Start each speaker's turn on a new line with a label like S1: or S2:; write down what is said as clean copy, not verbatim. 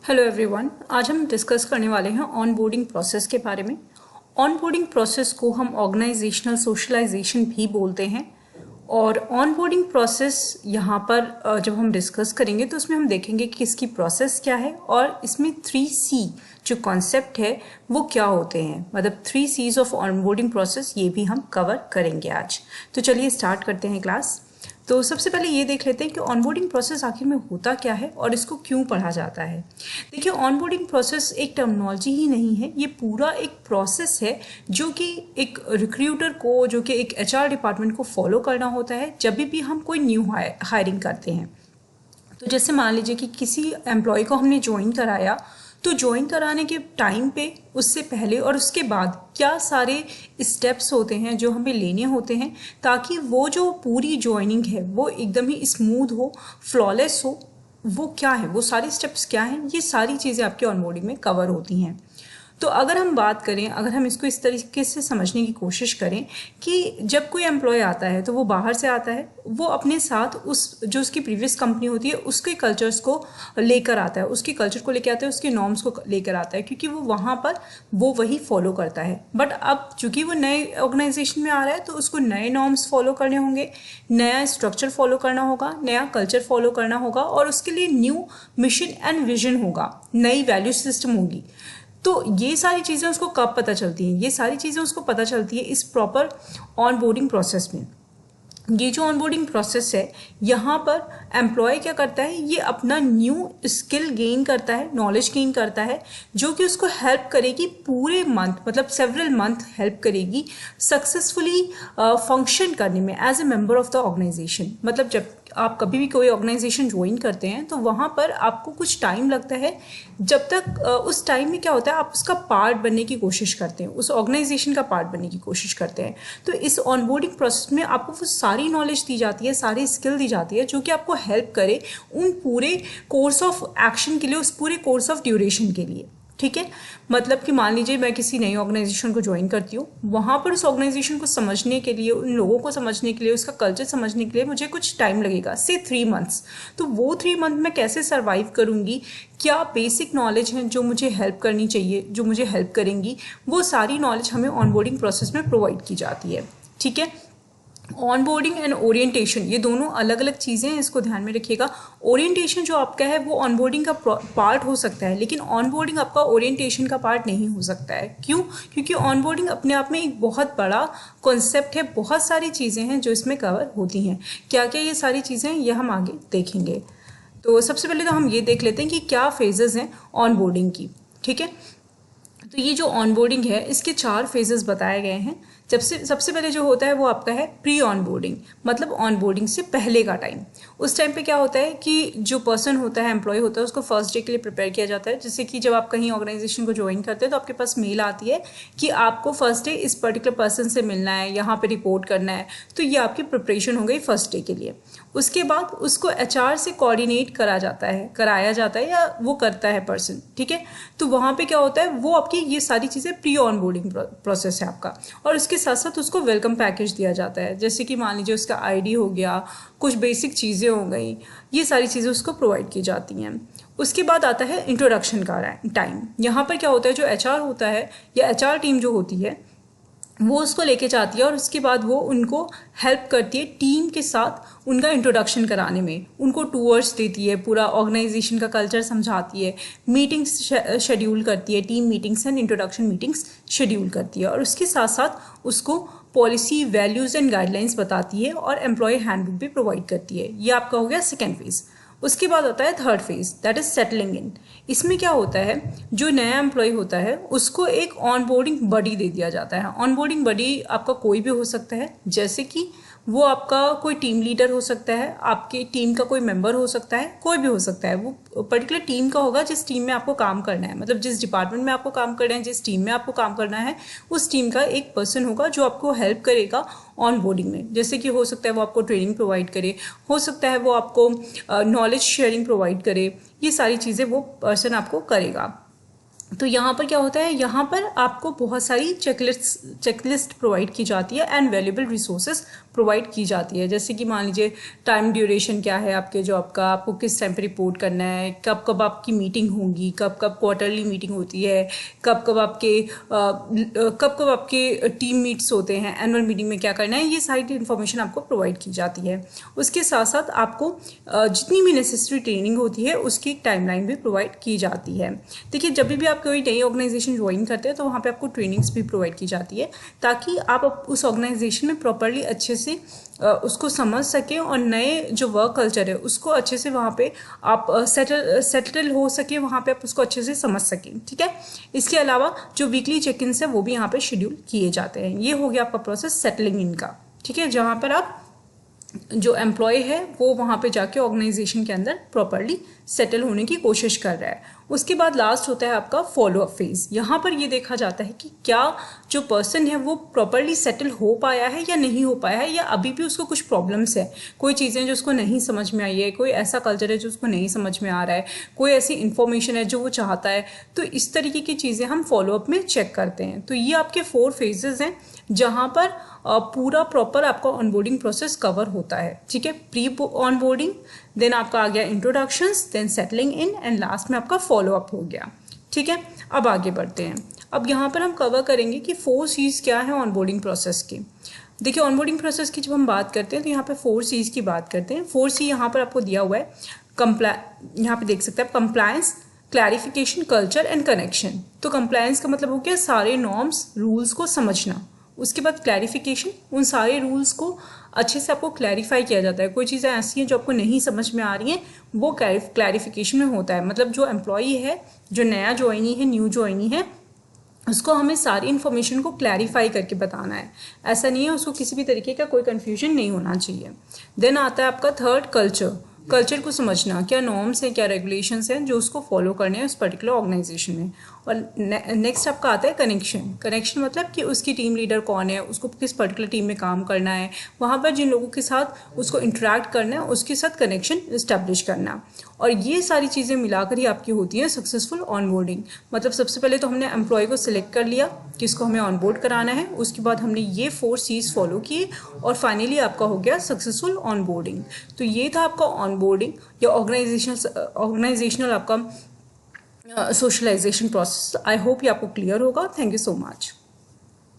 S1: Hello everyone, आज हम discuss करने वाले हैं ऑनबोर्डिंग प्रोसेस के बारे में। ऑनबोर्डिंग प्रोसेस को हम ऑर्गेनाइजेशनल सोशलाइजेशन भी बोलते हैं। और ऑनबोर्डिंग प्रोसेस यहाँ पर जब हम डिस्कस करेंगे तो उसमें हम देखेंगे कि इसकी प्रोसेस क्या है और इसमें 3C जो कॉन्सेप्ट है वो क्या होते हैं, मतलब 3Cs ऑफ ऑनबोर्डिंग प्रोसेस, ये भी हम कवर करेंगे आज। तो चलिए स्टार्ट करते हैं क्लास। तो सबसे पहले ये देख लेते हैं कि ऑनबोर्डिंग प्रोसेस आखिर में होता क्या है और इसको क्यों पढ़ा जाता है। देखिए, ऑनबोर्डिंग प्रोसेस एक टर्मिनोलॉजी ही नहीं है, ये पूरा एक प्रोसेस है जो कि एक रिक्रूटर को, जो कि एक HR डिपार्टमेंट को फॉलो करना होता है जब भी हम कोई न्यू हायरिंग करते हैं। तो जैसे मान लीजिए कि किसी एम्प्लॉय को हमने ज्वाइन कराया, तो ज्वाइन कराने के टाइम पे, उससे पहले और उसके बाद क्या सारे स्टेप्स होते हैं जो हमें लेने होते हैं ताकि वो जो पूरी ज्वाइनिंग है वो एकदम ही स्मूथ हो, फ्लॉलेस हो। वो क्या है, वो सारे स्टेप्स क्या हैं, ये सारी चीज़ें आपके ऑनबोर्डिंग में कवर होती हैं। तो अगर हम बात करें, अगर हम इसको इस तरीके से समझने की कोशिश करें कि जब कोई एम्प्लॉय आता है तो वो बाहर से आता है, वो अपने साथ उस जो उसकी प्रीवियस कंपनी होती है उसके कल्चर्स को लेकर आता है, उसके कल्चर को लेकर आता है, उसके नॉर्म्स को लेकर आता है, क्योंकि वो वहाँ पर वो वही फॉलो करता है। बट अब चूंकि वो नए ऑर्गेनाइजेशन में आ रहा है तो उसको नए नॉर्म्स फॉलो करने होंगे, नया स्ट्रक्चर फॉलो करना होगा, नया कल्चर फॉलो करना होगा, और उसके लिए न्यू मिशन एंड विजन होगा, नई वैल्यू सिस्टम होगी। तो ये सारी चीज़ें उसको कब पता चलती हैं? ये सारी चीज़ें उसको पता चलती है इस प्रॉपर ऑनबोर्डिंग प्रोसेस में। ये जो ऑनबोर्डिंग प्रोसेस है, यहाँ पर एम्प्लॉय क्या करता है, ये अपना न्यू स्किल गेन करता है, नॉलेज गेन करता है, जो कि उसको हेल्प करेगी पूरे मंथ, मतलब सेवरल मंथ हेल्प करेगी सक्सेसफुली फंक्शन करने में as a member of the organisation. मतलब जब आप कभी भी कोई ऑर्गेनाइजेशन ज्वाइन करते हैं तो वहाँ पर आपको कुछ टाइम लगता है, जब तक उस टाइम में क्या होता है, आप उसका पार्ट बनने की कोशिश करते हैं, उस ऑर्गेनाइजेशन का पार्ट बनने की कोशिश करते हैं। तो इस ऑनबोर्डिंग प्रोसेस में आपको वो सारी नॉलेज दी जाती है, सारी स्किल दी जाती है जो कि आपको हेल्प करे उन पूरे कोर्स ऑफ एक्शन के लिए, उस पूरे कोर्स ऑफ ड्यूरेशन के लिए। ठीक है, मतलब कि मान लीजिए मैं किसी नई ऑर्गेनाइजेशन को ज्वाइन करती हूँ, वहाँ पर उस ऑर्गेनाइजेशन को समझने के लिए, उन लोगों को समझने के लिए, उसका कल्चर समझने के लिए मुझे कुछ टाइम लगेगा, से 3 मंथ्स। तो वो 3 मंथ में कैसे सर्वाइव करूँगी, क्या बेसिक नॉलेज है जो मुझे हेल्प करनी चाहिए, जो मुझे हेल्प करेंगी, वो सारी नॉलेज हमें ऑनबोर्डिंग प्रोसेस में प्रोवाइड की जाती है। ठीक है, ऑनबोर्डिंग एंड ओरिएंटेशन ये दोनों अलग अलग चीज़ें हैं, इसको ध्यान में रखिएगा। ओरिएंटेशन जो आपका है वो ऑनबोर्डिंग का पार्ट हो सकता है, लेकिन ऑनबोर्डिंग आपका ओरिएंटेशन का पार्ट नहीं हो सकता है। क्यों? क्योंकि ऑनबोर्डिंग अपने आप में एक बहुत बड़ा कॉन्सेप्ट है, बहुत सारी चीज़ें हैं जो इसमें कवर होती हैं। क्या क्या ये सारी चीज़ें, ये हम आगे देखेंगे। तो सबसे पहले तो हम ये देख लेते हैं कि क्या फेजेस हैं ऑनबोर्डिंग की। ठीक है, तो ये जो ऑनबोर्डिंग है इसके 4 फेजेस बताए गए हैं। सबसे पहले जो होता है वो आपका है प्री ऑनबोर्डिंग, मतलब ऑनबोर्डिंग से पहले का टाइम। उस टाइम पे क्या होता है कि जो पर्सन होता है, एम्प्लॉय होता है, उसको फर्स्ट डे के लिए प्रिपेयर किया जाता है। जैसे कि जब आप कहीं ऑर्गेनाइजेशन को ज्वाइन करते हैं तो आपके पास मेल आती है कि आपको फर्स्ट डे इस पर्टिकुलर पर्सन से मिलना है, यहाँ पे रिपोर्ट करना है। तो ये आपकी प्रिपरेशन हो गई फर्स्ट डे के लिए। उसके बाद उसको HR से कोऑर्डिनेट कराया जाता है या वो करता है पर्सन। ठीक है, तो वहाँ पे क्या होता है, वो आपकी ये सारी चीज़ें प्री ऑनबोर्डिंग प्रोसेस है आपका। और उसके साथ साथ उसको वेलकम पैकेज दिया जाता है, जैसे कि मान लीजिए उसका ID हो गया, कुछ बेसिक चीज़ें हो गई, ये सारी चीज़ें उसको प्रोवाइड की जाती हैं। उसके बाद आता है इंट्रोडक्शन का टाइम। यहाँ पर क्या होता है, जो HR होता है या HR टीम जो होती है वो उसको लेके जाती है और उसके बाद वो उनको हेल्प करती है टीम के साथ उनका इंट्रोडक्शन कराने में, उनको टूर्स देती है, पूरा ऑर्गेनाइजेशन का कल्चर समझाती है, मीटिंग्स शेड्यूल करती है, team meetings and introduction meetings schedule करती है, और उसके साथ साथ उसको पॉलिसी, वैल्यूज़ एंड गाइडलाइंस बताती है और एम्प्लॉय हैंडबुक भी प्रोवाइड करती है। ये आपका हो गया सेकेंड फेज। उसके बाद आता है third phase, that is settling in. इसमें क्या होता है, जो नया एम्प्लॉय होता है उसको एक ऑनबोर्डिंग बडी दे दिया जाता है। ऑनबोर्डिंग बडी आपका कोई भी हो सकता है, जैसे कि वो आपका कोई टीम लीडर हो सकता है, आपकी टीम का कोई मेंबर हो सकता है, कोई भी हो सकता है। वो पर्टिकुलर टीम का होगा जिस टीम में आपको काम करना है, मतलब जिस डिपार्टमेंट में आपको काम करना है, जिस टीम में आपको काम करना है, उस टीम का एक पर्सन होगा जो आपको हेल्प करेगा ऑनबोर्डिंग में। जैसे कि हो सकता है वो आपको ट्रेनिंग प्रोवाइड करे, हो सकता है वो आपको नॉलेज शेयरिंग प्रोवाइड करे, ये सारी चीज़ें वो पर्सन आपको करेगा। तो यहाँ पर क्या होता है, यहाँ पर आपको बहुत सारी चेकलिस्ट प्रोवाइड की जाती है एंड वैल्यूएबल रिसोर्सेज प्रोवाइड की जाती है। जैसे कि मान लीजिए टाइम ड्यूरेशन क्या है आपके जॉब का, आपको किस टाइम पे रिपोर्ट करना है, कब कब आपकी मीटिंग होगी, कब कब क्वार्टरली मीटिंग होती है, कब कब आपके टीम मीट्स होते हैं, एनुअल मीटिंग में क्या करना है, ये सारी इन्फॉर्मेशन आपको प्रोवाइड की जाती है। उसके साथ साथ आपको जितनी भी नेसेसरी ट्रेनिंग होती है उसकी टाइमलाइन भी प्रोवाइड की जाती है। देखिए, जब भी आप कोई नई ऑर्गेनाइजेशन ज्वाइन करते हैं तो वहाँ पे आपको ट्रेनिंग्स भी प्रोवाइड की जाती है, ताकि आप उस ऑर्गेनाइजेशन में प्रॉपरली अच्छे से उसको समझ सकें और नए जो वर्क कल्चर है उसको अच्छे से वहाँ पे आप सेटल हो सके, वहाँ पे आप उसको अच्छे से समझ सकें। ठीक है, इसके अलावा जो वीकली चेक इन है वो भी यहाँ पे शेड्यूल किए जाते हैं। ये हो गया आपका प्रोसेस सेटलिंग इन का। ठीक है, जहाँ पर आप जो एम्प्लॉय है वो वहाँ पे जाके ऑर्गेनाइजेशन के अंदर प्रॉपरली सेटल होने की कोशिश कर रहा है। उसके बाद लास्ट होता है आपका फॉलो अप फेज। यहाँ पर ये देखा जाता है कि क्या जो पर्सन है वो प्रॉपरली सेटल हो पाया है या नहीं हो पाया है, या अभी भी उसको कुछ प्रॉब्लम्स है, कोई चीज़ें जो उसको नहीं समझ में आई है, कोई ऐसा कल्चर है जो उसको नहीं समझ में आ रहा है, कोई ऐसी इन्फॉर्मेशन है जो वो चाहता है। तो इस तरीके की चीज़ें हम फॉलो अप में चेक करते हैं। तो ये आपके 4 फेजेस हैं जहाँ पर पूरा प्रॉपर आपका ऑनबोर्डिंग प्रोसेस कवर होता है। ठीक है, प्री ऑनबोर्डिंग, देन आपका आ गया introductions, then settling in and last में आपका फॉलो अप हो गया। ठीक है, अब आगे बढ़ते हैं। अब यहाँ पर हम कवर करेंगे कि 4 C's क्या है ऑनबोर्डिंग प्रोसेस की। देखिए, ऑनबोर्डिंग प्रोसेस की जब हम बात करते हैं तो यहाँ पे 4 C's की बात करते हैं। 4 C यहाँ पर आपको दिया हुआ है। यहाँ पे देख सकते हैं आप, compliance, clarification, culture and connection. तो कंप्लायंस का मतलब हो गया सारे नॉर्म्स रूल्स को समझना। उसके बाद क्लैरिफिकेशन, उन सारे रूल्स को अच्छे से आपको क्लैरिफाई किया जाता है। कोई चीज़ें ऐसी हैं जो आपको नहीं समझ में आ रही हैं, वो क्लैरिफिकेशन में होता है। मतलब जो एम्प्लॉई है, जो नया ज्वाइनी है, न्यू ज्वाइनी है, उसको हमें सारी इन्फॉर्मेशन को क्लैरिफाई करके बताना है। ऐसा नहीं है, उसको किसी भी तरीके का कोई कन्फ्यूजन नहीं होना चाहिए। देन आता है आपका 3rd कल्चर। कल्चर को समझना, क्या नॉर्म्स हैं, क्या रेगुलेशंस हैं जो उसको फॉलो करने हैं उस पर्टिकुलर ऑर्गेनाइजेशन में। और नेक्स्ट आपका आता है कनेक्शन। कनेक्शन मतलब कि उसकी टीम लीडर कौन है, उसको किस पर्टिकुलर टीम में काम करना है, वहाँ पर जिन लोगों के साथ उसको इंटरेक्ट करना है उसके साथ कनेक्शन इस्टेब्लिश करना। और ये सारी चीज़ें मिलाकर ही आपकी होती है सक्सेसफुल ऑनबोर्डिंग। मतलब सबसे पहले तो हमने एम्प्लॉय को सिलेक्ट कर लिया किसको हमें ऑनबोर्ड कराना है, उसके बाद हमने ये 4 C's फॉलो किए और फाइनली आपका हो गया सक्सेसफुल ऑनबोर्डिंग। तो ये था आपका ऑनबोर्डिंग या ऑर्गेनाइजेशनल आपका सोशलाइजेशन प्रोसेस। आई होप ये आपको क्लियर होगा। Thank you so much.